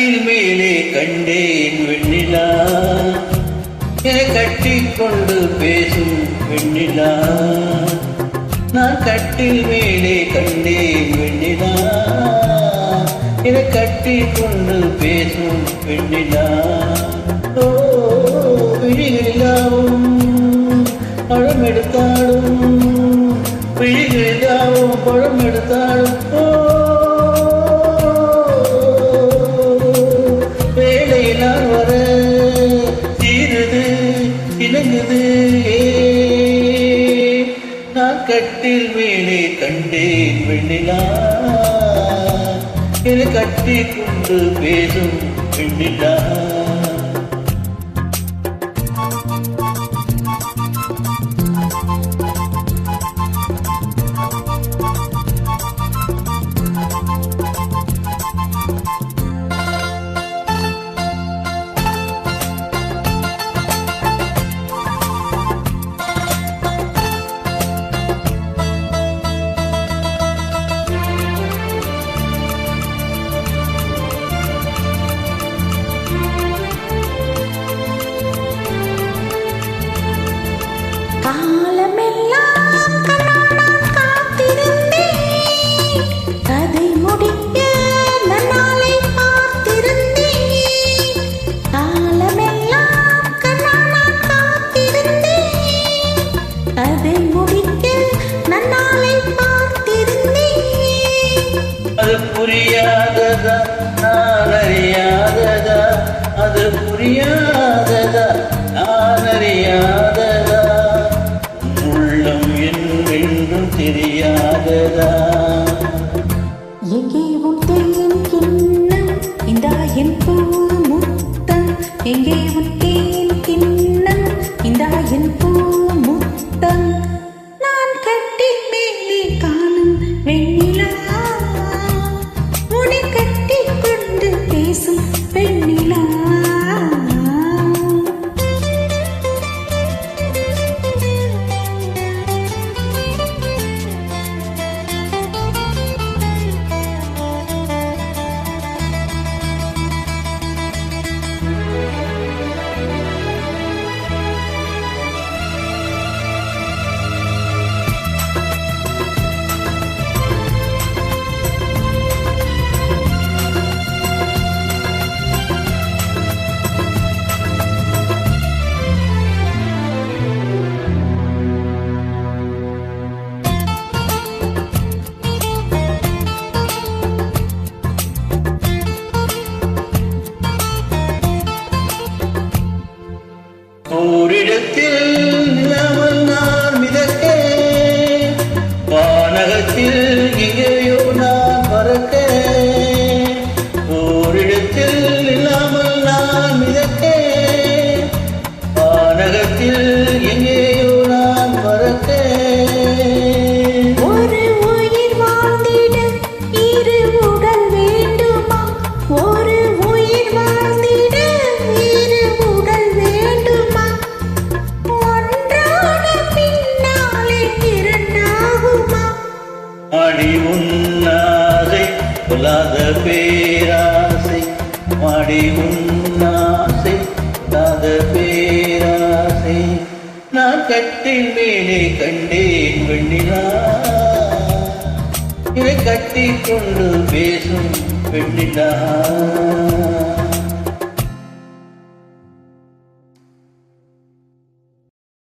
கட்டில் மேலே கண்டேன் வெண்ணிலா, என்னை கட்டிக்கொண்டு பேசும் வெண்ணிலா. நான் கட்டில் மேலே கண்டேன் வெண்ணிலா, என்னை கட்டிக்கொண்டு பேசும் வெண்ணிலா. ஓ விழிகளிலாவும் பழம் எடுத்தாடும், விழிகளிலாவும் பழம் எடுத்தாடும். ஓ வேலையினால் வர தீருது இணங்குது. நான் கட்டில் மேலே கண்டேன் வெண்ணிலா, என்னை கட்டி கொண்டு பேசும் வெண்ணிலா. காலமெல்லாம் கண்ணால் காத்திருந்தேன், கதை முடிக்க நன்னாளை பார்த்திருந்தேன். காலமெல்லாம் கண்ணால் காத்திருந்தேன், கதை முடிக்க நன்னாளை பார்த்திருந்தேன். அது புரியாததா நான் அறியாததா, அது புரியாததா நான் அறியாததா, உள்ளம் என்றென்றும் தெரியாததா. எங்கே உன் தேன் கிண்ணம், இந்தா என் பூ முத்தம். எங்கே உன் தேன் கிண்ணம், இந்தா என் பூ முத்தம். நான் கட்டில் மேலே காணும் வெண்ணிலா, உன்னை கட்டிக் கொண்டு பேசும் வெண்ணிலா. ஓரிடத்தில் நிலாமல் நான் மிதக்க, வானகத்தில் எங்கேயோ நான் பறக்க. ஓரிடத்தில் நிலாமல் நான் மிதக்க, வானகத்தில் எங்கேயோ நான் பறக்க. ஒரு உயிர் வாழ்ந்திட இரு உடல் வேண்டுமா, ஒரு உயிர் வாழ்ந்திட இரு உடல் வேண்டுமா, ஒன்றான பின்னாலே இரண்டாகுமா. அடி உன்னாசை கொல்லாத பேராசை, அடி உன்னாசை கொல்லாத பேராசை. நான் கட்டில் மேலே கண்டேன் வெண்ணிலா, இதை கட்டிக்கொண்டு பேசும் வெண்ணிலா.